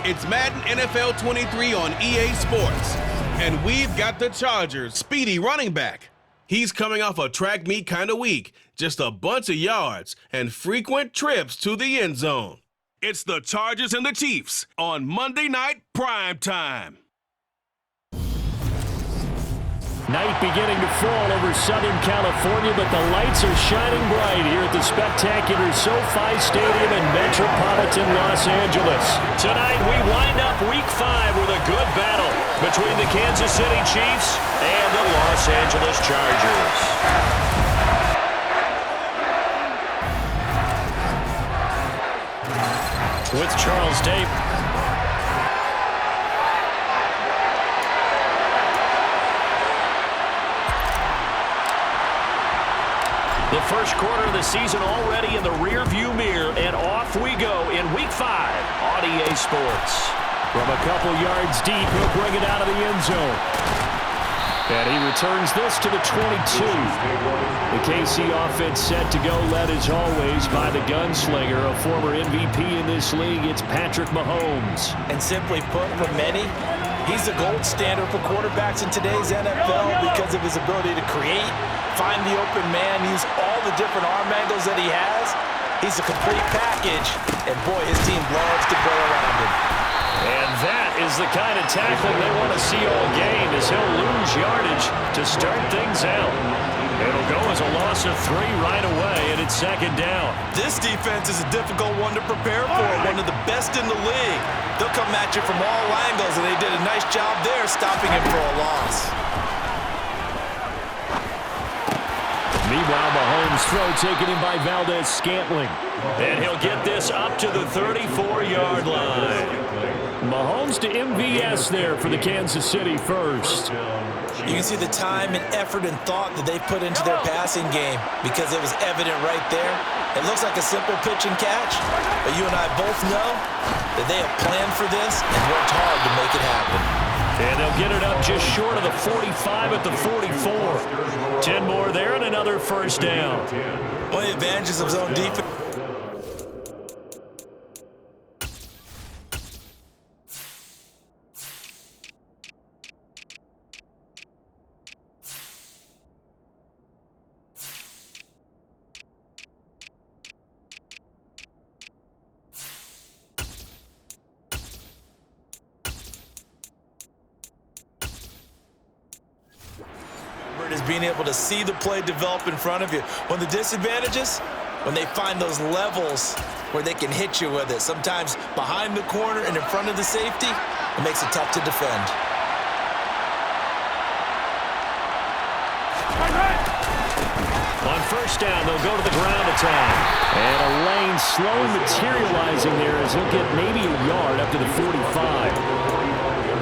It's Madden NFL 23 on EA Sports. And we've got the Chargers' speedy running back. He's coming off a track meet kind of week, just a bunch of yards and frequent trips to the end zone. It's the Chargers and the Chiefs on Monday Night Prime Time. Night beginning to fall over Southern California, but the lights are shining bright here at the spectacular SoFi Stadium in metropolitan Los Angeles. Tonight we wind up Week 5 with a good battle between the Kansas City Chiefs and the Los Angeles Chargers. With Charles Dape. The first quarter of the season already in the rear-view mirror, and off we go in Week 5 on EA Sports. From a couple yards deep, he'll bring it out of the end zone. And he returns this to the 22. The KC offense set to go, led as always by the gunslinger, a former MVP in this league. It's Patrick Mahomes. And simply put, for many, he's the gold standard for quarterbacks in today's NFL because of his ability to create, find the open man, use all the different arm angles that he has. He's a complete package, and boy, his team loves to play around him. And that is the kind of tackling they want to see all game, as he'll lose yardage to start things out. It'll go as a loss of 3 right away, and it's second down. This defense is a difficult one to prepare for, one of the best in the league. They'll come at you from all angles, and they did a nice job there stopping him for a loss. Meanwhile, Mahomes' throw taken in by Valdez-Scantling. And he'll get this up to the 34-yard line. Mahomes to MVS there for the Kansas City first. You can see the time and effort and thought that they put into their passing game because it was evident right there. It looks like a simple pitch and catch, but you and I both know that they have planned for this and worked hard to make it happen. And they'll get it up just short of the 45 at the 44. 10 more there and another first down. One of the advantages of zone defense. Is being able to see the play develop in front of you. One of the disadvantages, when they find those levels where they can hit you with it, sometimes behind the corner and in front of the safety, it makes it tough to defend. On first down, they'll go to the ground attack. And a lane slow materializing there as he'll get maybe a yard up to the 45.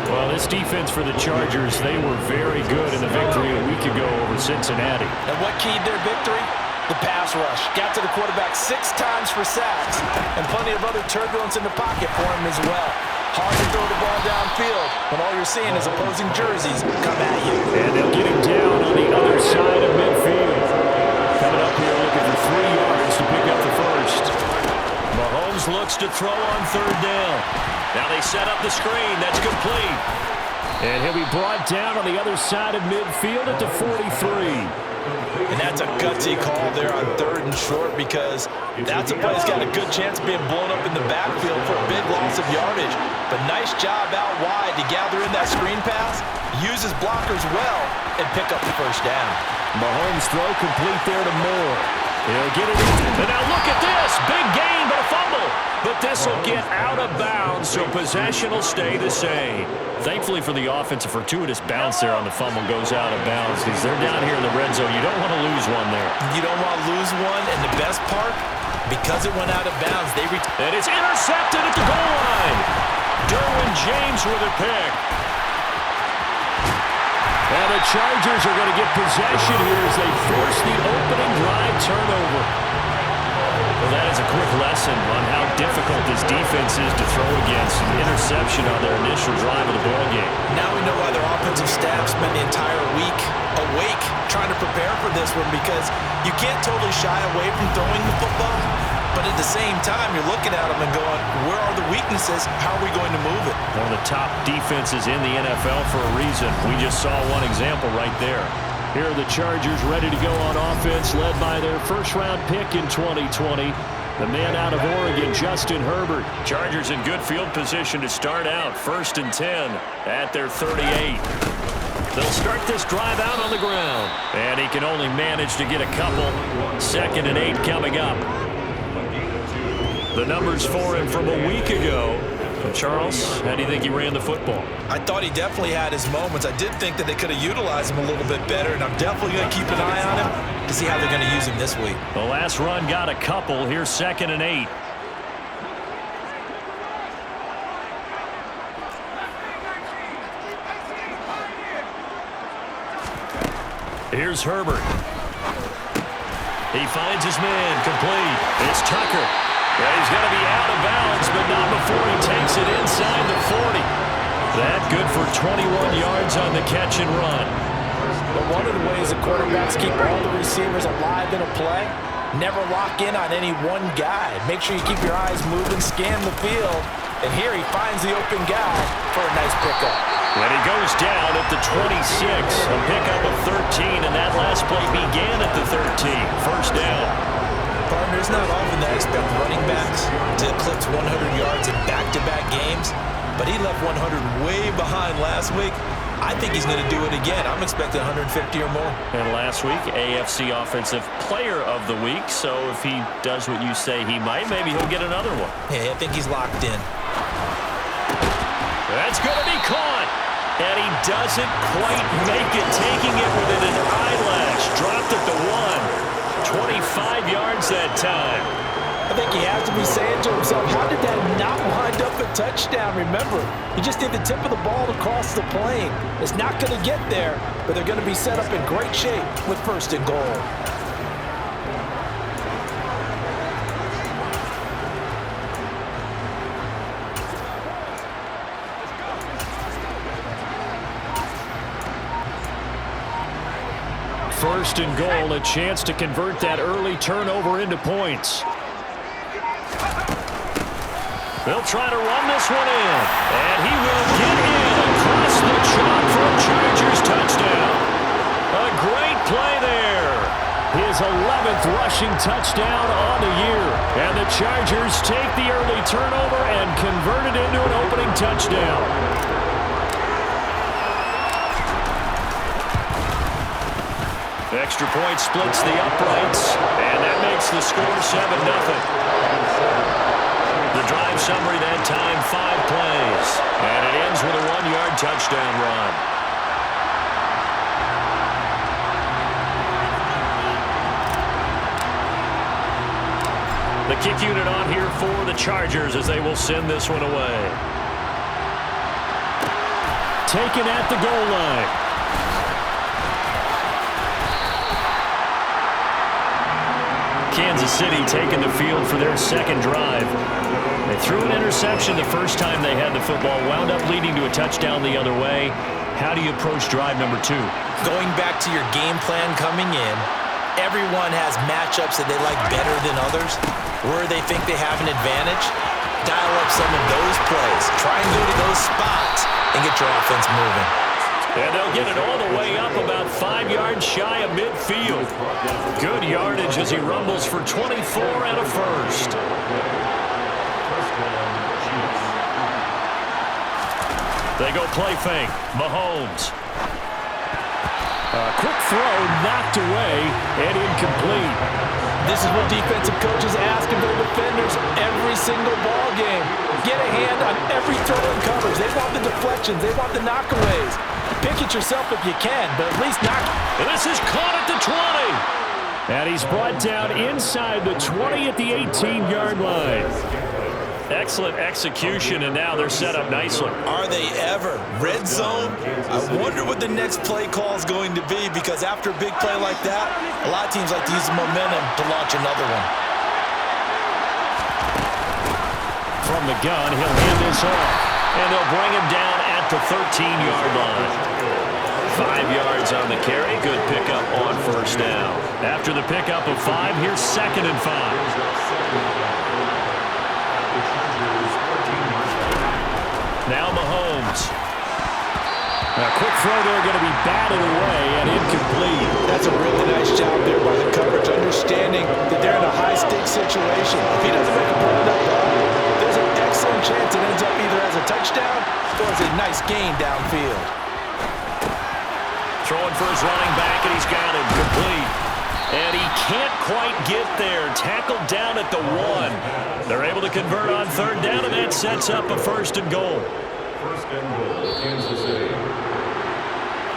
Well, this defense for the Chargers, they were very good in the victory a week ago over Cincinnati. And what keyed their victory? The pass rush. Got to the quarterback 6 times for sacks, and plenty of other turbulence in the pocket for him as well. Hard to throw the ball downfield when all you're seeing is opposing jerseys come at you. And they'll get him down on the other side of midfield. Coming up here looking for 3 yards to pick up the first. Mahomes looks to throw on third down. Now they set up the screen. That's complete. And he'll be brought down on the other side of midfield at the 43. And that's a gutsy call there on third and short because that's a play that's got a good chance of being blown up in the backfield for a big loss of yardage. But nice job out wide to gather in that screen pass, use his blockers well, and pick up the first down. Mahomes' throw complete there to Moore. He'll get it in. And now look at this. Big gain, but a fumble. But this will get out of bounds, so possession will stay the same. Thankfully for the offense, a fortuitous bounce there on the fumble goes out of bounds because they're down here in the red zone. You don't want to lose one there. You don't want to lose one, and the best part, because it went out of bounds, and it's intercepted at the goal line. Derwin James with a pick. And the Chargers are going to get possession here as they force the opening drive turnover. Well, that is a quick lesson on how difficult this defense is to throw against. An interception on their initial drive of the ballgame. Now we know why their offensive staff spent the entire week awake trying to prepare for this one because you can't totally shy away from throwing the football, but at the same time, you're looking at them and going, where are the weaknesses? How are we going to move it? One of the top defenses in the NFL for a reason. We just saw one example right there. Here are the Chargers ready to go on offense, led by their first-round pick in 2020. The man out of Oregon, Justin Herbert. Chargers in good field position to start out. 1st and 10 at their 38. They'll start this drive out on the ground. And he can only manage to get a couple. 2nd and 8 coming up. The numbers for him from a week ago. Charles, how do you think he ran the football? I thought he definitely had his moments. I did think that they could have utilized him a little bit better, and I'm definitely going to keep an eye on him to see how they're going to use him this week. The last run got a couple. Here's 2nd and 8. Here's Herbert. He finds his man, complete. It's Tucker. Yeah, he's going to be out of bounds, but not before he takes it inside the 40. That good for 21 yards on the catch and run. But one of the ways the quarterbacks keep all the receivers alive in a play, never lock in on any one guy. Make sure you keep your eyes moving, scan the field, and here he finds the open guy for a nice pickup. And he goes down at the 26, a pickup of 13, and that last play began at the 13. First down. Partner, it's not often that I expect running backs to eclipse 100 yards in back-to-back games, but he left 100 way behind last week. I think he's going to do it again. I'm expecting 150 or more. And last week, AFC Offensive Player of the Week, so if he does what you say he might, maybe he'll get another one. Yeah, I think he's locked in. That's going to be caught. And he doesn't quite make it, taking it within an eyelash. Dropped at the 1. 25 yards that time. I think he has to be saying to himself, how did that not wind up a touchdown? Remember, he just did the tip of the ball across the plane. It's not going to get there, but they're going to be set up in great shape with 1st and goal. First and goal, a chance to convert that early turnover into points. They'll try to run this one in, and he will get in across the chalk for a Chargers touchdown. A great play there. His 11th rushing touchdown on the year, and the Chargers take the early turnover and convert it into an opening touchdown. Extra point splits the uprights, and that makes the score 7-0. The drive summary that time, 5 plays, and it ends with a 1-yard touchdown run. The kick unit on here for the Chargers as they will send this one away. Taken at the goal line. Kansas City taking the field for their 2nd drive. They threw an interception the first time they had the football, wound up leading to a touchdown the other way. How do you approach drive number 2? Going back to your game plan coming in, everyone has matchups that they like better than others. Where they think they have an advantage, dial up some of those plays. Try and go to those spots and get your offense moving. And they'll get it all the way up about 5 yards shy of midfield. Good yardage as he rumbles for 24 and a first. They go play fake. Mahomes. A quick throw knocked away and incomplete. This is what defensive coaches ask of their defenders every single ball game. Get a hand on every throw in coverage. They want the deflections. They want the knockaways. Pick it yourself if you can, but at least knock it. And this is caught at the 20. And he's brought down inside the 20 at the 18-yard line. Excellent execution, and now they're set up nicely. Are they ever? Red zone? I wonder what the next play call is going to be, because after a big play like that, a lot of teams like to use the momentum to launch another one. From the gun, he'll hand this off, and they'll bring him down at the 13-yard line. 5 yards on the carry. Good pickup on first down. After the pickup of 5, here's 2nd and 5. Now Mahomes. A quick throw there going to be batted away and incomplete. That's a really nice job there by the coverage, understanding that they're in a high-stakes situation. If he doesn't make a play on that ball, there's an excellent chance it ends up either as a touchdown or as a nice gain downfield. Throwing for his running back, and he's got it complete. And he can't quite get there. Tackled down at the 1. They're able to convert on 3rd down, and that sets up a 1st and goal. First and goal, Kansas City.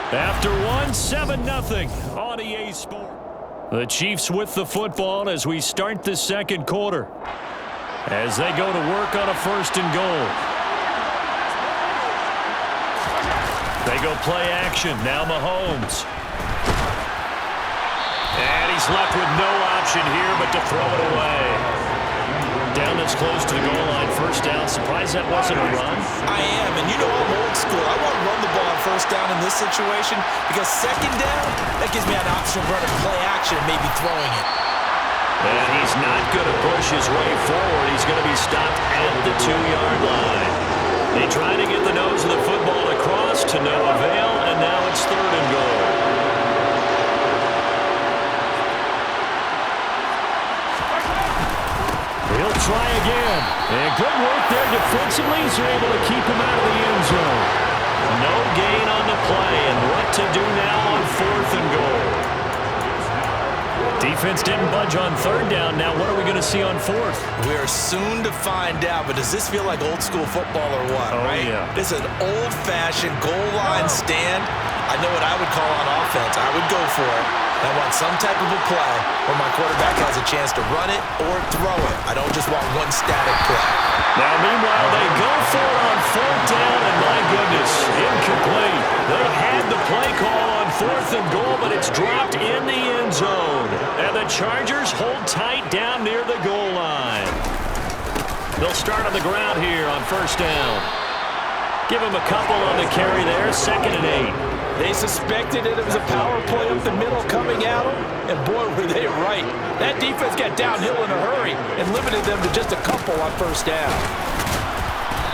After 1, 7-0 on EA Sports. The Chiefs with the football as we start the 2nd quarter. As they go to work on a 1st and goal. They go play action. Now Mahomes. And he's left with no option here but to throw it away. Down that's close to the goal line. 1st down. Surprised that wasn't a run. I am, and you know I'm old school. I want to run the ball on 1st down in this situation because 2nd down, that gives me an option of running play action and maybe throwing it. And he's not going to push his way forward. He's going to be stopped at the 2-yard line. They try to get the nose of the football across to no avail, and now it's 3rd and goal. He'll try again. And good work there defensively. He's able to keep him out of the end zone. No gain on the play, and what to do now on 4th and goal. Defense didn't budge on 3rd down. Now what are we going to see on 4th? We're soon to find out, but does this feel like old school football or what, right? Yeah. This is an old-fashioned goal line stand. I know what I would call on offense. I would go for it. I want some type of a play where my quarterback has a chance to run it or throw it. I don't just want one static play. Now, meanwhile, they go for it on 4th down, and my goodness, incomplete. They had the play call on 4th and goal, but it's dropped in the end zone. And the Chargers hold tight down near the goal line. They'll start on the ground here on 1st down. Give him a couple on the carry there, 2nd and 8. They suspected it was a power play up the middle coming at them, and boy, were they right. That defense got downhill in a hurry and limited them to just a couple on 1st down.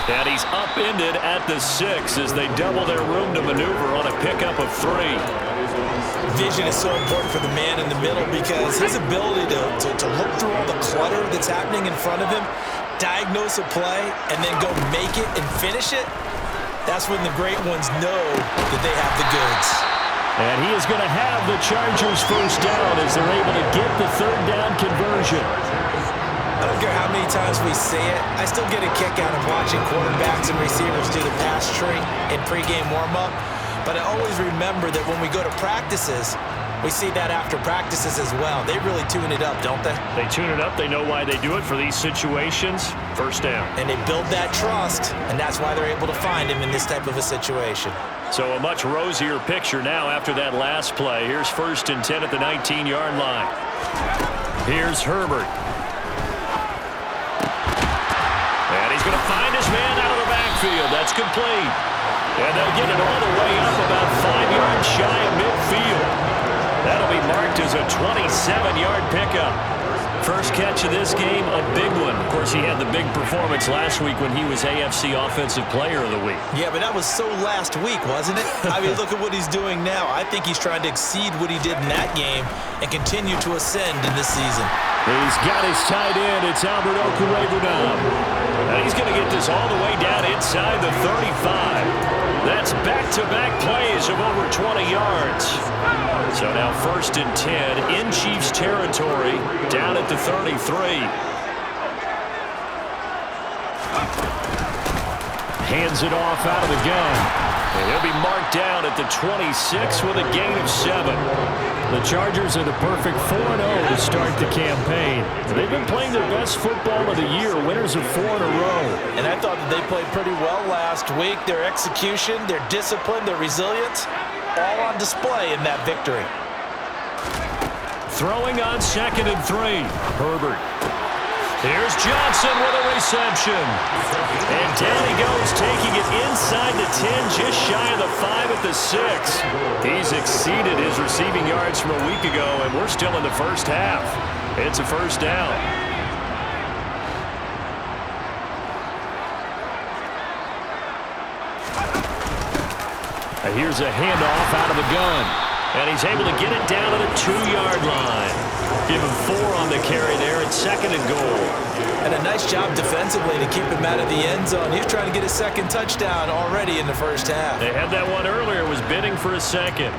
And he's upended at the 6 as they double their room to maneuver on a pickup of 3. Vision is so important for the man in the middle because his ability to look through all the clutter that's happening in front of him, diagnose a play, and then go make it and finish it, that's when the great ones know that they have the goods. And he is going to have the Chargers 1st down as they're able to get the 3rd down conversion. I don't care how many times we say it, I still get a kick out of watching quarterbacks and receivers do the pass tree in pregame warm-up. But I always remember that when we go to practices, we see that after practices as well. They really tune it up, don't they? They tune it up. They know why they do it for these situations. 1st down. And they build that trust, and that's why they're able to find him in this type of a situation. So a much rosier picture now after that last play. Here's 1st and 10 at the 19-yard line. Here's Herbert. And he's going to find his man out of the backfield. That's complete. And they'll get it all the way up about 5 yards shy of midfield. That'll be marked as a 27-yard pickup. First catch of this game, a big one. Of course, he had the big performance last week when he was AFC Offensive Player of the Week. Yeah, but that was so last week, wasn't it? I mean, look at what he's doing now. I think he's trying to exceed what he did in that game and continue to ascend in this season. He's got his tight end. It's Albert Okwuegbunam. And he's going to get this all the way down inside the 35. That's back-to-back plays of over 20 yards. So now 1st and 10 in Chiefs territory, down at the 33. Hands it off out of the gun. And he'll be marked down at the 26 with a gain of 7. The Chargers are the perfect 4-0 to start the campaign. They've been playing their best football of the year, winners of 4 in a row. And I thought that they played pretty well last week. Their execution, their discipline, their resilience, all on display in that victory. Throwing on 2nd and 3. Herbert. Here's Johnson with a reception. And down he goes, taking it inside the 10, just shy of the 5 at the 6. He's exceeded his receiving yards from a week ago, and we're still in the first half. It's a first down. Here's a handoff out of the gun. And he's able to get it down to the 2-yard line. Give him 4 on the carry there at 2nd and goal. And a nice job defensively to keep him out of the end zone. He was trying to get his second touchdown already in the first half. They had that one earlier, was bidding for a second.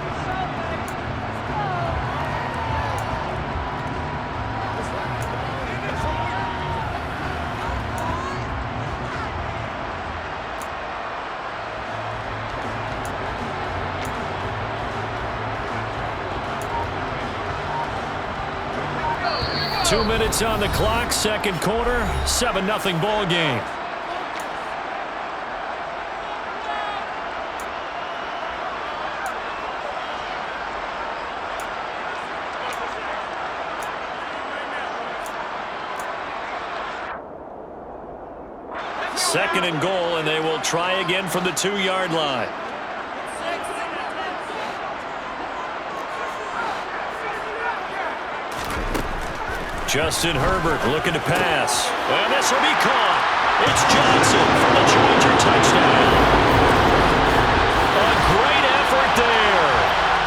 Two minutes on the clock, second quarter, 7-0 ball game. Second and goal, and they will try again from the 2-yard line. Justin Herbert looking to pass. And this will be caught. It's Johnson for the Charger touchdown. A great effort there.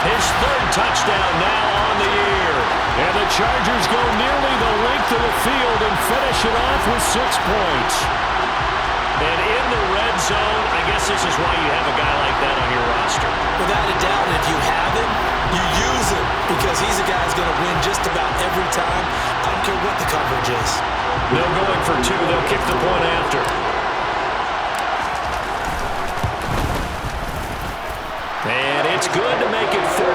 His 3rd touchdown now on the year. And the Chargers go nearly the length of the field and finish it off with 6 points. And in the red zone, I guess this is why you have a guy like that on your roster. Without a doubt, if you have him, you use him because he's a guy who's going to win just about every time. I don't care what the coverage is. They're going for 2. They'll kick the point after. And it's good to make it 14-0.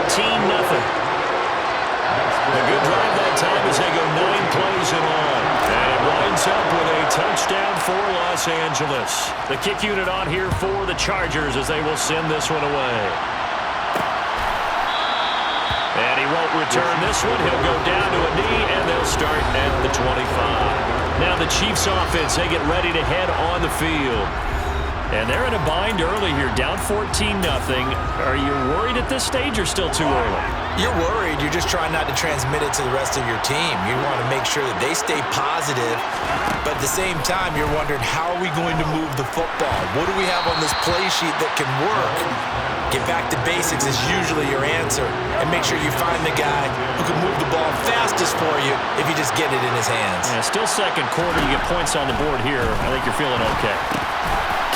A good drive that time as they go 9 plays in all. And it winds up with a touchdown for Los Angeles. The kick unit on here for the Chargers as they will send this one away. And he won't return this one. He'll go down to a knee, and they'll start at the 25. Now the Chiefs offense, they get ready to head on the field. And they're in a bind early here, down 14-0. Are you worried at this stage or still too early? You're worried. You're just trying not to transmit it to the rest of your team. You want to make sure that they stay positive. But at the same time, you're wondering, how are we going to move the football? What do we have on this play sheet that can work? Get back to basics is usually your answer. And make sure you find the guy who can move the ball fastest for you if you just get it in his hands. Yeah, still second quarter. You get points on the board here. I think you're feeling okay.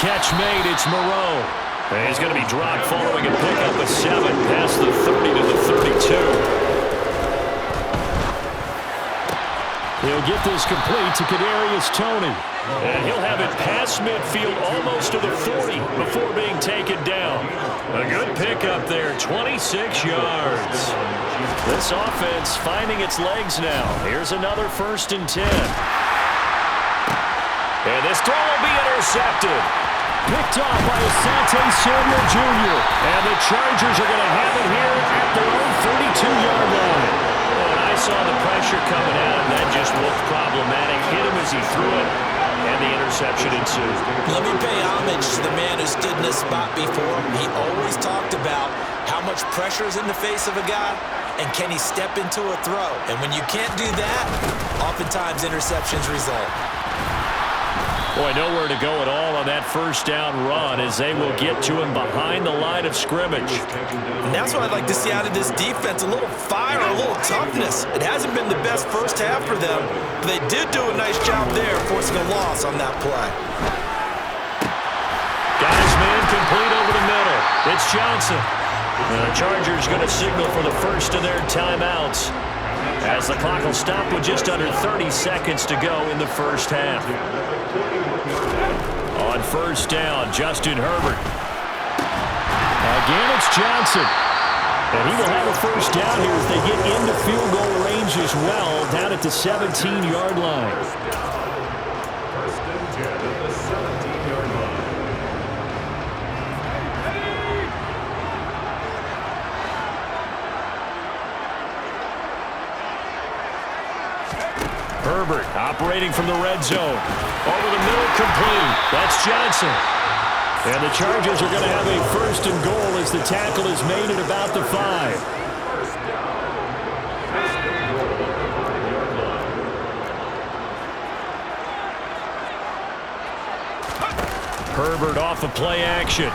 Catch made. It's Moreau. And he's going to be dropped following a pickup of 7 past the 30 to the 32. He'll get this complete to Kadarius Toney. And he'll have it past midfield almost to the 40 before being taken down. A good pickup there, 26 yards. This offense finding its legs now. Here's another 1st and 10. And this throw will be intercepted. Picked off by Asante Samuel Jr. And the Chargers are going to have it here at their own 32-yard line. And I saw the pressure coming out, and that just looked problematic. Hit him as he threw it, and the interception ensued. Let me pay homage to the man who stood in this spot before. He always talked about how much pressure is in the face of a guy, and can he step into a throw. And when you can't do that, oftentimes interceptions result. Boy, nowhere to go at all on that first down run as they will get to him behind the line of scrimmage. And that's what I'd like to see out of this defense, a little fire, a little toughness. It hasn't been the best first half for them, but they did do a nice job there forcing a loss on that play. Got his man complete over the middle. It's Johnson. And the Chargers going to signal for the first of their timeouts as the clock will stop with just under 30 seconds to go in the first half. On first down, Justin Herbert. Again, it's Johnson. And he will have a first down here as they get into field goal range as well, down at the 17-yard line. 1st and 10 at the 17-yard line. Herbert operating from the red zone. Over the middle, complete. That's Johnson. And the Chargers are going to have a 1st and goal as as the tackle is made at about the 5. First down. First and goal at the 5-yard line. Herbert off of play action.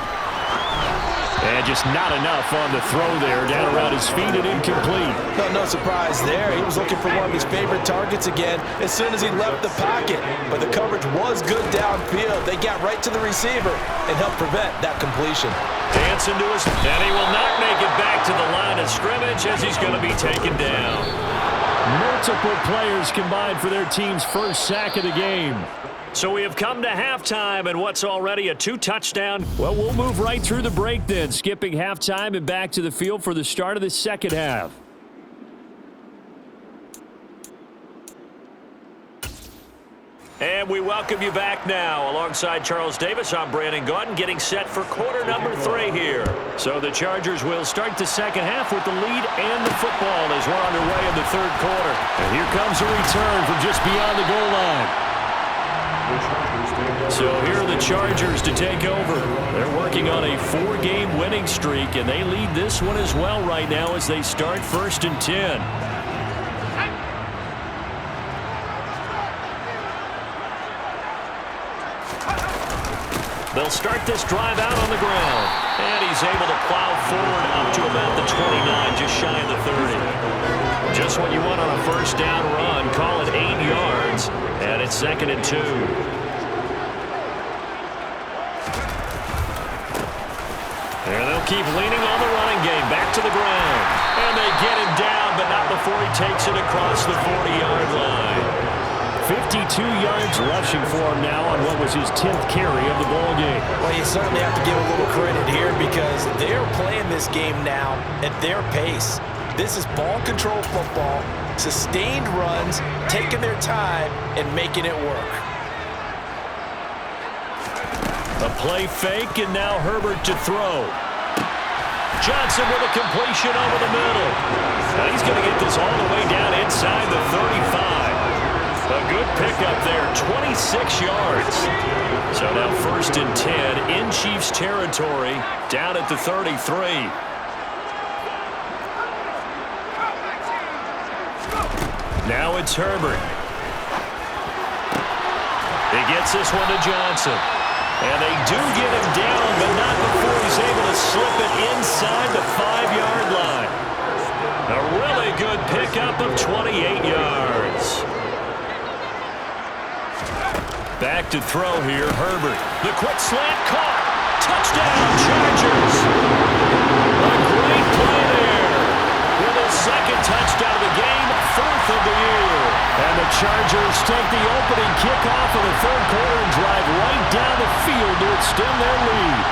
And just not enough on the throw there. Down around his feet and incomplete. No surprise there. He was looking for one of his favorite targets again as soon as he left the pocket. But the coverage was good downfield. They got right to the receiver and helped prevent that completion. Dancing to his, and he will not make it back to the line of scrimmage as he's going to be taken down. Multiple players combined for their team's first sack of the game. So we have come to halftime and what's already a 2-touchdown. Well, we'll move right through the break then, skipping halftime and back to the field for the start of the second half. And we welcome you back now. Alongside Charles Davis, I'm Brandon Gaudin, getting set for quarter number 3 here. So the Chargers will start the second half with the lead and the football as we're underway in the third quarter. And here comes a return from just beyond the goal line. So here are the Chargers to take over. They're working on a 4-game winning streak, and they lead this one as well right now as they start 1st and 10. They'll start this drive out on the ground. And he's able to plow forward up to about the 29, just shy of the 30. Just what you want on a first down run. Call it 8 yards. And it's 2nd and 2. And they'll keep leaning on the running game. Back to the ground. And they get him down, but not before he takes it across the 40-yard line. 52 yards rushing for him now on what was his 10th carry of the ball game. Well, you certainly have to give a little credit here because they're playing this game now at their pace. This is ball control football, sustained runs, taking their time and making it work. A play fake, and now Herbert to throw. Johnson with a completion over the middle. Now he's going to get this all the way down inside the 35. A good pickup there, 26 yards. So now 1st and 10 in Chiefs territory, down at the 33. Now it's Herbert. He gets this one to Johnson. And they do get him down, but not before he's able to slip it inside the 5-yard line. A really good pickup of 28 yards. Back to throw here, Herbert. The quick slant caught. Touchdown, Chargers. A great play there. With his 2nd touchdown of the game, 4th of the year. And the Chargers take the opening kickoff of the third quarter and drive right down the field to extend their lead.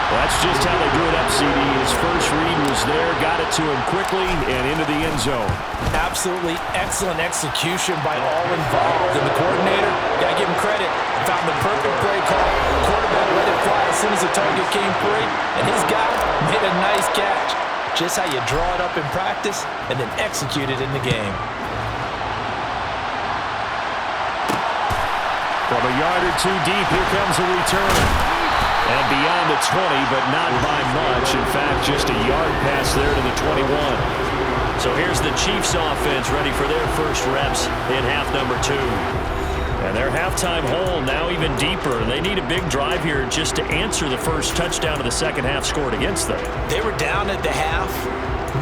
That's just how they drew it up, CD. His first read was there, got it to him quickly, and into the end zone. Absolutely excellent execution by all involved. And the coordinator, got to give him credit, found the perfect play call. The quarterback let it fly as soon as the target came free, and his guy made a nice catch. Just how you draw it up in practice and then execute it in the game. From a yard or two deep, here comes a return. And beyond the 20, but not by much. In fact, just a yard pass there to the 21. So here's the Chiefs offense ready for their first reps in half number 2. And their halftime hole now even deeper. They need a big drive here just to answer the first touchdown of the second half scored against them. They were down at the half.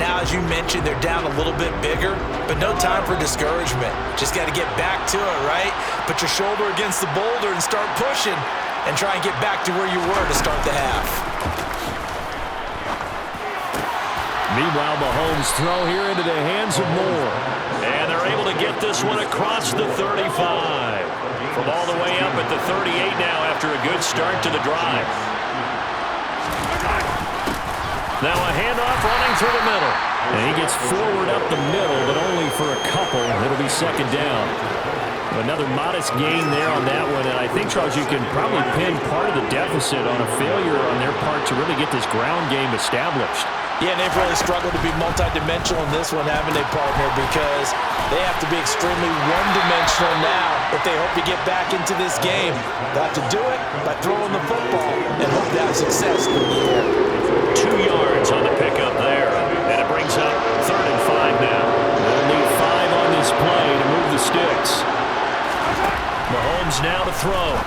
Now, as you mentioned, they're down a little bit bigger, but no time for discouragement. Just got to get back to it, right? Put your shoulder against the boulder and start pushing. And try and get back to where you were to start the half. Meanwhile, Mahomes throw here into the hands of Moore. And they're able to get this one across the 35. From all the way up at the 38 now after a good start to the drive. Now a handoff running through the middle. And he gets forward up the middle, but only for a couple. It'll be 2nd down. Another modest gain there on that one, and I think, Charles, you can probably pin part of the deficit on a failure on their part to really get this ground game established. Yeah, and they've really struggled to be multidimensional in this one, haven't they, partner? Because they have to be extremely one-dimensional now if they hope to get back into this game. They'll have to do it by throwing the football and hope to have success in the air. 2 yards on the pickup there, and it brings up 3rd and 5 now. They'll need 5 on this play to move the sticks. Mahomes now to throw.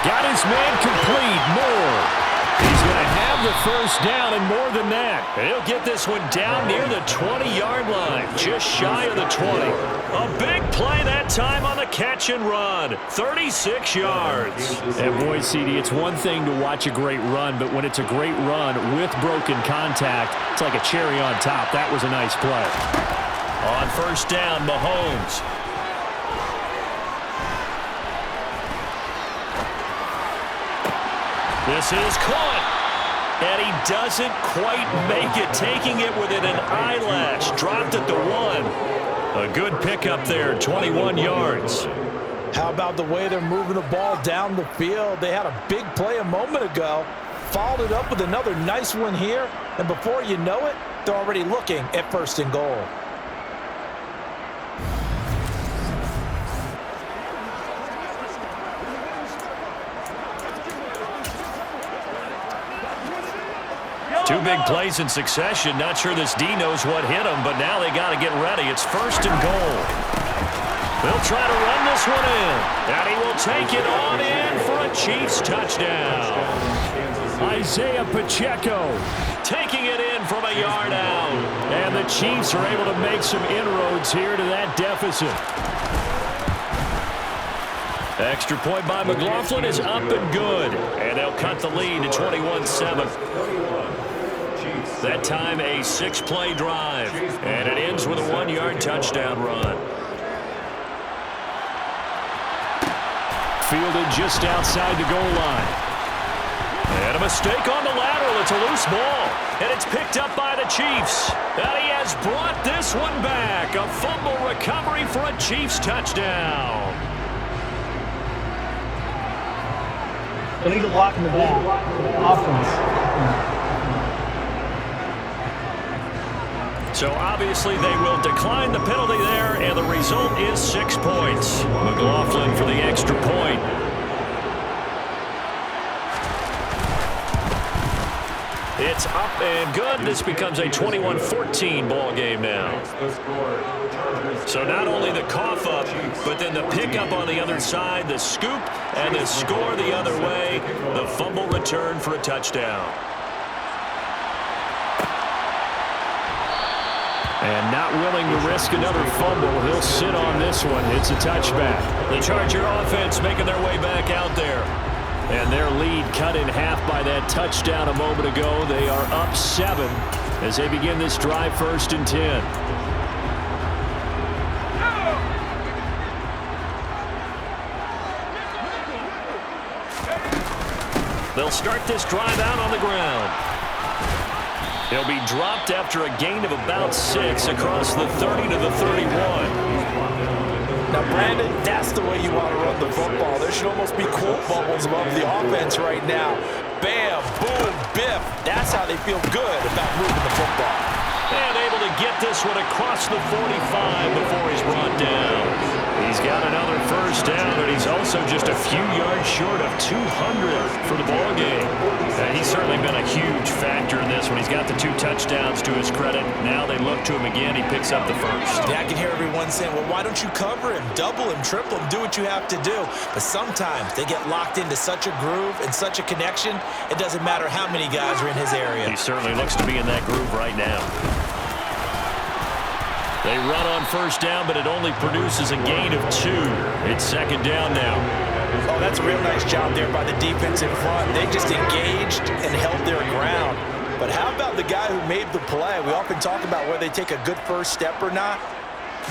Got his man complete. Moore. He's going to have the first down and more than that. He'll get this one down near the 20-yard line, just shy of the 20. A big play that time on the catch and run. 36 yards. And boy, CD, it's one thing to watch a great run, but when it's a great run with broken contact, it's like a cherry on top. That was a nice play. On first down, Mahomes. This is caught, and he doesn't quite make it, taking it within an eyelash. Dropped at the 1. A good pickup there, 21 yards. How about the way they're moving the ball down the field? They had a big play a moment ago, followed it up with another nice one here, and before you know it, they're already looking at 1st and goal. Two big plays in succession. Not sure this D knows what hit him, but now they got to get ready. It's 1st and goal. They'll try to run this one in, and he will take it on in for a Chiefs touchdown. Isaiah Pacheco taking it in from a yard out. And the Chiefs are able to make some inroads here to that deficit. Extra point by McLaughlin is up and good, and they'll cut the lead to 21-7. That time a 6-play drive, and it ends with a 1-yard touchdown run. Fielded just outside the goal line. And a mistake on the lateral. It's a loose ball, and it's picked up by the Chiefs. And he has brought this one back. A fumble recovery for a Chiefs touchdown. Illegal block in the back. Offense. So obviously they will decline the penalty there, and the result is 6 points. McLaughlin for the extra point. It's up and good. This becomes a 21-14 ball game now. So not only the cough up, but then the pickup on the other side, the scoop, and the score the other way. The fumble return for a touchdown. And not willing to risk another fumble, he'll sit on this one. It's a touchback. The Charger offense making their way back out there. And their lead cut in half by that touchdown a moment ago. They are up 7 as they begin this drive 1st and 10. They'll start this drive out on the ground. He'll be dropped after a gain of about 6 across the 30 to the 31. Now, Brandon, that's the way you want to run the football. There should almost be quote bubbles above the offense right now. Bam, boom, biff. That's how they feel good about moving the football. And able to get this one across the 45 before he's brought down. He's got another first down, and he's also just a few yards short of 200 for the ball game. And he's certainly been a huge factor in this one. He's got the 2 touchdowns to his credit. Now they look to him again. He picks up the first. Yeah, I can hear everyone saying, well, why don't you cover him, double him, triple him, do what you have to do. But sometimes they get locked into such a groove and such a connection, it doesn't matter how many guys are in his area. He certainly looks to be in that groove right now. They run on first down, but it only produces a gain of 2. It's 2nd down now. Oh, that's a real nice job there by the defense in front. They just engaged and held their ground. But how about the guy who made the play? We often talk about whether they take a good first step or not.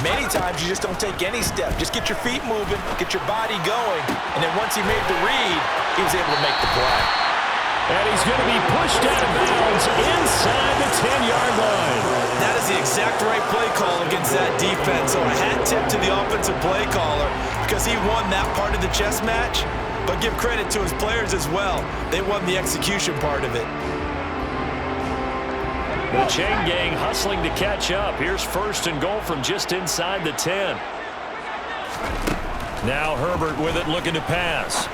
Many times you just don't take any step. Just get your feet moving, get your body going, and then once he made the read, he was able to make the play. And he's going to be pushed out of bounds inside the 10-yard line. That is the exact right play call against that defense. So a hat tip to the offensive play caller because he won that part of the chess match. But give credit to his players as well. They won the execution part of it. The chain gang hustling to catch up. Here's first and goal from just inside the 10. Now Herbert with it, looking to pass.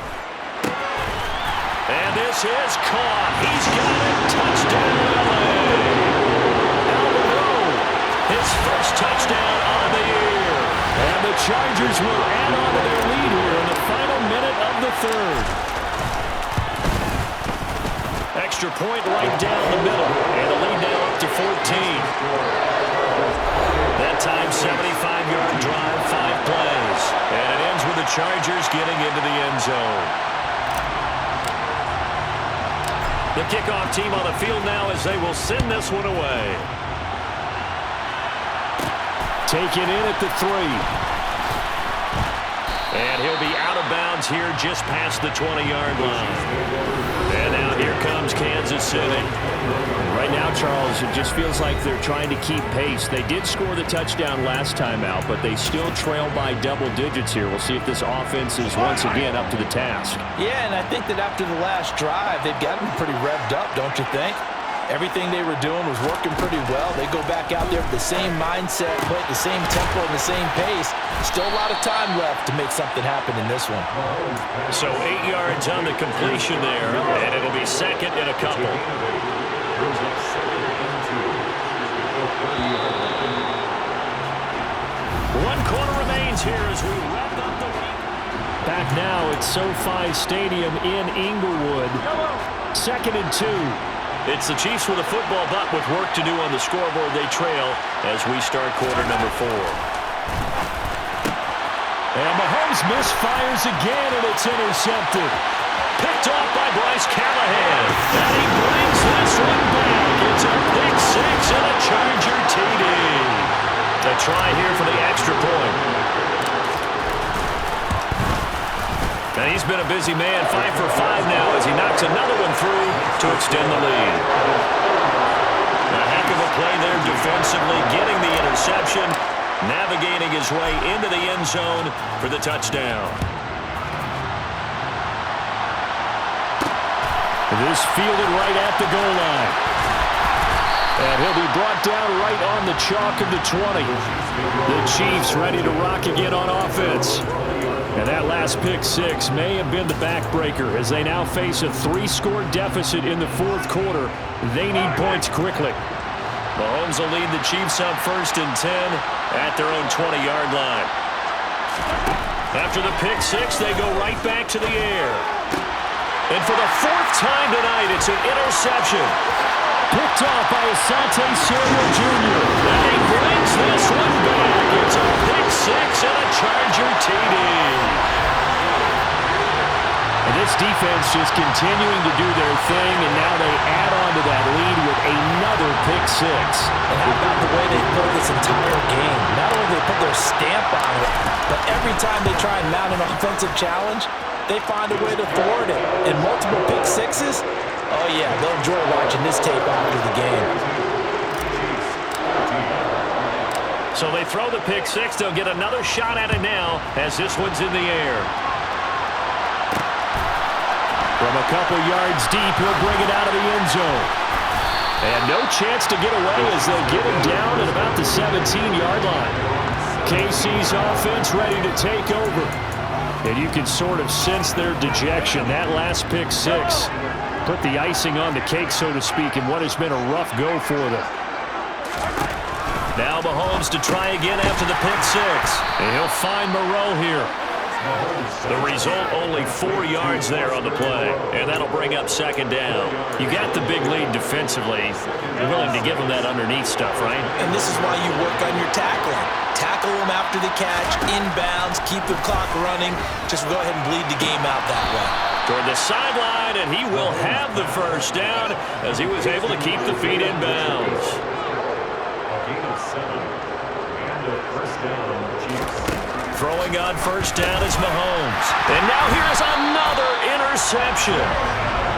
And this is caught. He's got it. Touchdown, LA. Alvaro, his first touchdown on the year. And the Chargers will add on to their lead here in the final minute of the third. Extra point right down the middle. And the lead now up to 14. That time, 75-yard drive, 5 plays. And it ends with the Chargers getting into the end zone. The kickoff team on the field now as they will send this one away. Taken in at the 3. And he'll be out of bounds here just past the 20-yard line. And now here comes Kansas City. Right now, Charles, it just feels like they're trying to keep pace. They did score the touchdown last time out, but they still trail by double digits here. We'll see if this offense is once again up to the task. Yeah, and I think that after the last drive, they've gotten pretty revved up, don't you think? Everything they were doing was working pretty well. They go back out there with the same mindset, play at the same tempo and the same pace. Still a lot of time left to make something happen in this one. So 8 yards on the completion there, and it'll be second and a couple. One quarter remains here as we wrap up the week. Back now at SoFi Stadium in Inglewood. Second and 2. It's the Chiefs with a football, but with work to do on the scoreboard, they trail as we start quarter number 4. And Mahomes misfires again, and it's intercepted. Picked off by Bryce Callahan. And he brings this one back. It's a pick 6 and a Charger TD. A try here for the extra point. And he's been a busy man, 5 for 5 now as he knocks another one through to extend the lead. A heck of a play there defensively, getting the interception, navigating his way into the end zone for the touchdown. This fielded right at the goal line. And he'll be brought down right on the chalk of the 20. The Chiefs ready to rock again on offense. And that last pick 6 may have been the backbreaker as they now face a 3-score deficit in the fourth quarter. They need points quickly. Mahomes will lead the Chiefs up first and 10 at their own 20-yard line. After the pick 6, they go right back to the air. And for the 4th time tonight, it's an interception. Picked off by Asante Samuel Jr. And he brings this one back. It's a pick 6 and a Charger TD. And this defense just continuing to do their thing, and now they add on to that lead with another pick 6. And how about the way they play this entire game? Not only do they put their stamp on it, but every time they try and mount an offensive challenge, they find a way to thwart it. And multiple pick 6s, oh yeah, they'll enjoy watching this tape after the game. So they throw the pick 6. They'll get another shot at it now as this one's in the air. From a couple yards deep, he'll bring it out of the end zone. And no chance to get away as they'll get him down at about the 17-yard line. KC's offense ready to take over. And you can sort of sense their dejection. That last pick 6 put the icing on the cake, so to speak, in what has been a rough go for them. Now Mahomes to try again after the pick 6. And he'll find Moreau here. The result, only 4 yards there on the play. And that'll bring up second down. You got the big lead defensively. You're willing to give them that underneath stuff, right? And this is why you work on your tackling. Tackle them after the catch, inbounds, keep the clock running. Just go ahead and bleed the game out that way. Toward the sideline, and he will have the first down as he was able to keep the feet in bounds. A gain of 7. And a first down, Chiefs. Throwing on first down is Mahomes. And now here's another interception.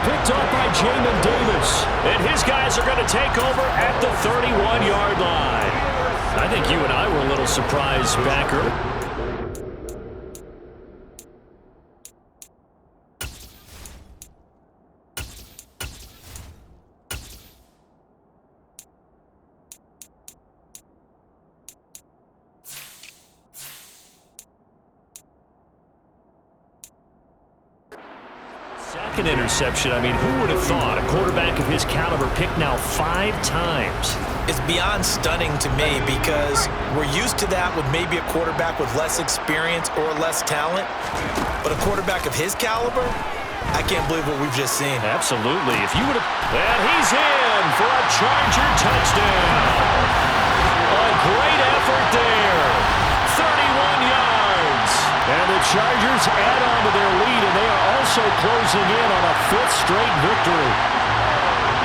Picked off by Jamin Davis. And his guys are going to take over at the 31-yard line. I think you and I were a little surprised back early. second interception. I mean, who would have thought a quarterback of his caliber picked now 5 times? It's beyond stunning to me because we're used to that with maybe a quarterback with less experience or less talent. But a quarterback of his caliber, I can't believe what we've just seen. Absolutely. If you would have... And he's in for a Charger touchdown. A great effort there. 31 yards. And the Chargers add on to their lead, and they are also closing in on a 5th straight victory.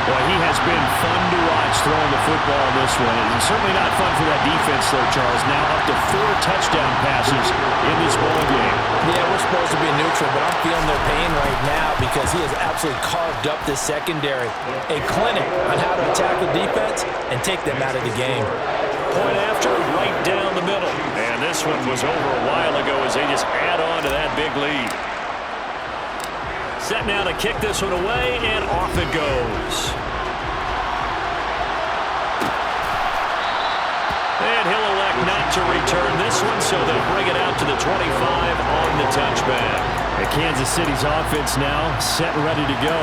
Boy, he has been fun to watch throwing the football in this one. And certainly not fun for that defense, though, Charles. Now up to 4 touchdown passes in this ball game. Yeah, we're supposed to be neutral, but I'm feeling their pain right now because he has absolutely carved up this secondary. A clinic on how to attack the defense and take them out of the game. Point after, right down the middle. And this one was over a while ago as they just add on to that big lead. Set now to kick this one away, and off it goes. And he'll elect not to return this one, so they'll bring it out to the 25 on the touchback. And Kansas City's offense now set and ready to go.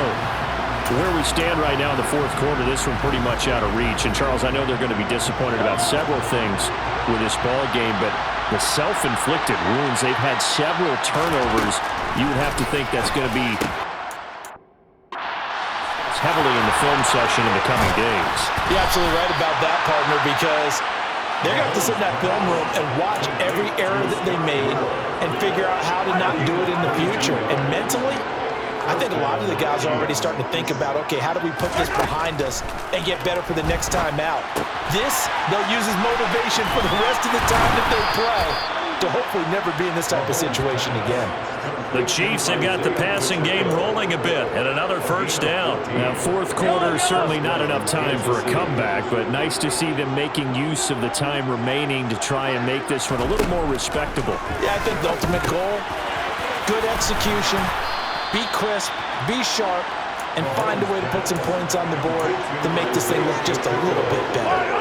Where we stand right now in the 4th quarter, this one pretty much out of reach. And, Charles, I know they're going to be disappointed about several things with this ball game, but the self-inflicted wounds, they've had several turnovers. You would have to think that's going to be heavily in the film session in the coming days. You're absolutely right about that, partner, because they're going to have to sit in that film room and watch every error that they made and figure out how to not do it in the future. And mentally, I think a lot of the guys are already starting to think about, okay, how do we put this behind us and get better for the next time out? This, they'll use as motivation for the rest of the time that they play to hopefully never be in this type of situation again. The Chiefs have got the passing game rolling a bit, and another first down. Now, 4th quarter, certainly not enough time for a comeback, but nice to see them making use of the time remaining to try and make this one a little more respectable. Yeah, I think the ultimate goal, good execution, be crisp, be sharp, and find a way to put some points on the board to make this thing look just a little bit better.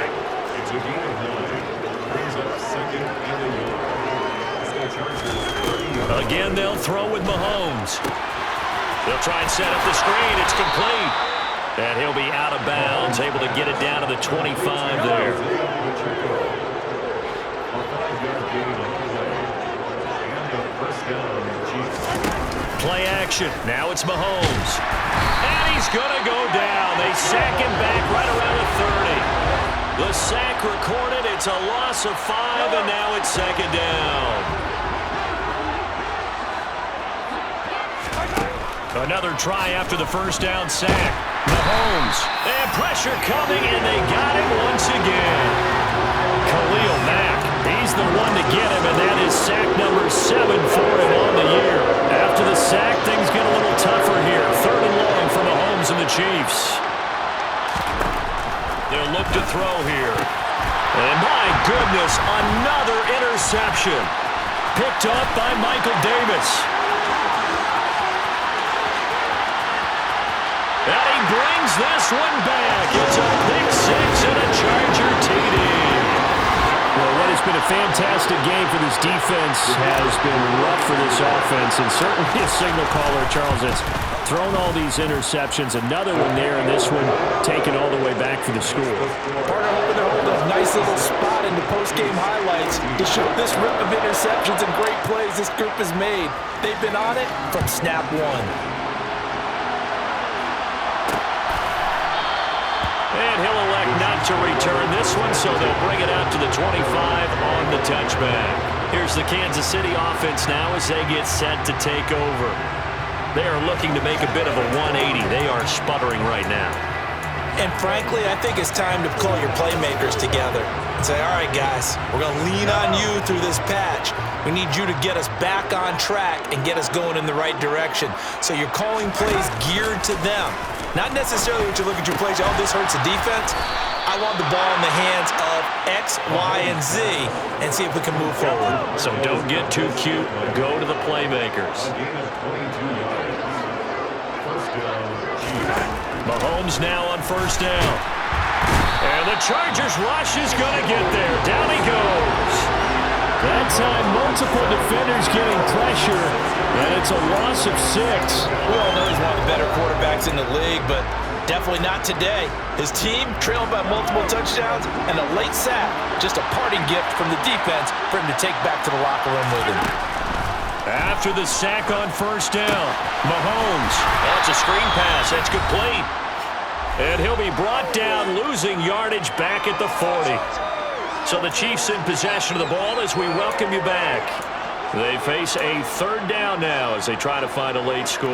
Again, they'll throw with Mahomes. They'll try and set up the screen. It's complete. And he'll be out of bounds, able to get it down to the 25 there. Play action. Now it's Mahomes. And he's going to go down. They sack him back right around the 30. The sack recorded. It's a loss of 5, and now it's 2nd down. Another try after the first down sack. Mahomes. And pressure coming, and they got him once again. Khalil Mack. He's the one to get him, and that is sack number 7 for him on the year. After the sack, things get a little tougher here. 3rd and long for Mahomes and the Chiefs. They'll look to throw here. And my goodness, another interception. Picked up by Michael Davis. And he brings this one back. It's a pick 6 and a Charger TD. Well, what has been a fantastic game for this defense has been rough for this offense, and certainly a signal caller, Charles, has thrown all these interceptions. Another one there, and this one taken all the way back for the score. Partner, hoping to hold a nice little spot in the post-game highlights to show this rip of interceptions and great plays this group has made. They've been on it from snap 1. And he'll elect not to return this one, so they'll bring it out to the 25 on the touchback. Here's the Kansas City offense now as they get set to take over. They are looking to make a bit of a 180. They are sputtering right now. And frankly, I think it's time to call your playmakers together and say, all right, guys, we're going to lean on you through this patch. We need you to get us back on track and get us going in the right direction. So you're calling plays geared to them. Not necessarily when you look at your plays, oh, this hurts the defense. I want the ball in the hands of X, Y, and Z and see if we can move forward. So don't get too cute. Go to the playmakers. Mahomes now on first down. And the Chargers rush is going to get there. Down he goes. That time, multiple defenders getting pressure, and it's a loss of 6. We all know he's one of the better quarterbacks in the league, but definitely not today. His team trailed by multiple touchdowns and a late sack. Just a parting gift from the defense for him to take back to the locker room with him. After the sack on first down, Mahomes. That's a screen pass. That's complete. And he'll be brought down, losing yardage back at the 40. So the Chiefs in possession of the ball as we welcome you back. They face a third down now as they try to find a late score.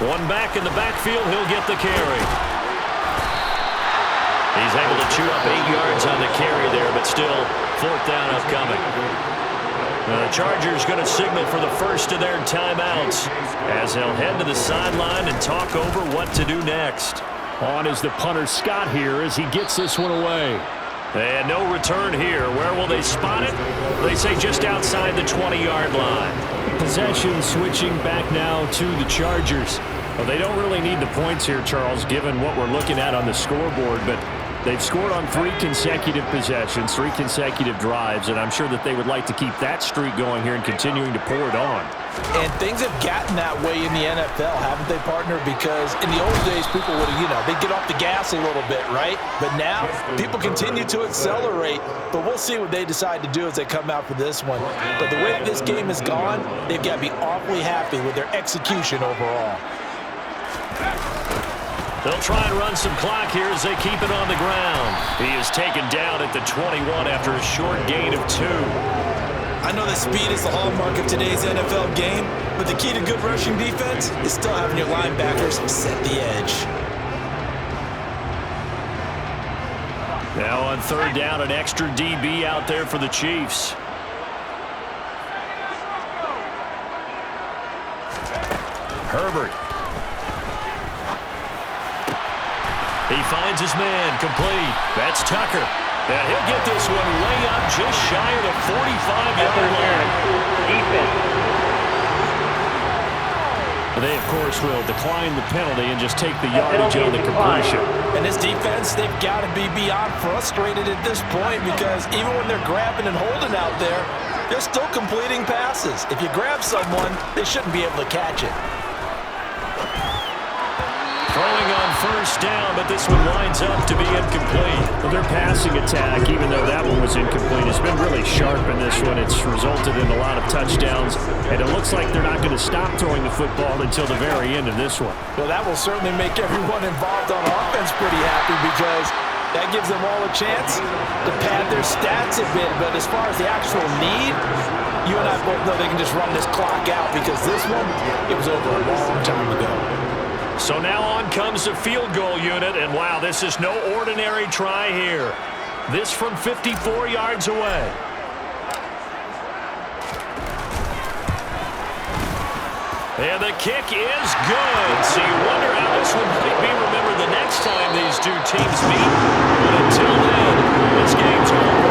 One back in the backfield, he'll get the carry. He's able to chew up 8 yards on the carry there, but still fourth down upcoming. The Chargers going to signal for the first of their timeouts as they'll head to the sideline and talk over what to do next. On is the punter Scott here as he gets this one away. And no return here. Where will they spot it? They say just outside the 20-yard line. Possession switching back now to the Chargers. Well, they don't really need the points here, Charles, given what we're looking at on the scoreboard, but they've scored on 3 consecutive possessions, 3 consecutive drives, and I'm sure that they would like to keep that streak going here and continuing to pour it on. And things have gotten that way in the NFL, haven't they, partner? Because in the old days, people would have, they'd get off the gas a little bit, right? But now, people continue to accelerate. But we'll see what they decide to do as they come out for this one. But the way this game has gone, they've got to be awfully happy with their execution overall. They'll try and run some clock here as they keep it on the ground. He is taken down at the 21 after a short gain of 2. I know that speed is the hallmark of today's NFL game, but the key to good rushing defense is still having your linebackers set the edge. Now on third down, an extra DB out there for the Chiefs. Herbert. He finds his man, complete. That's Tucker. And he'll get this one way up just shy of the 45-yard line. They, of course, will decline the penalty and just take the yardage on the completion. And this defense, they've got to be beyond frustrated at this point because even when they're grabbing and holding out there, they're still completing passes. If you grab someone, they shouldn't be able to catch it. Throwing on first down, but this one winds up to be incomplete. Well, their passing attack, even though that one was incomplete, has been really sharp in this one. It's resulted in a lot of touchdowns, and it looks like they're not going to stop throwing the football until the very end of this one. Well, that will certainly make everyone involved on offense pretty happy because that gives them all a chance to pad their stats a bit. But as far as the actual need, you and I both know they can just run this clock out because this one, it was over a long time ago. So now on comes the field goal unit, and wow, this is no ordinary try here. This from 54 yards away. And the kick is good. So you wonder how this one might be remembered the next time these two teams meet. But until then, this game's over.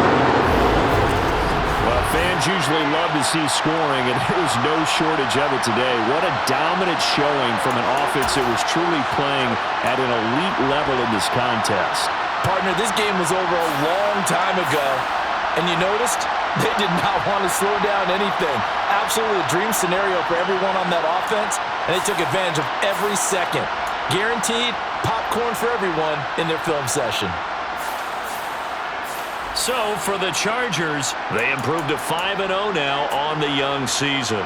Well, fans usually love to see scoring, and there was no shortage of it today. What a dominant showing from an offense that was truly playing at an elite level in this contest. Partner, this game was over a long time ago, and you noticed they did not want to slow down anything. Absolutely a dream scenario for everyone on that offense, and they took advantage of every second. Guaranteed popcorn for everyone in their film session. So for the Chargers, they improved to 5-0 now on the young season.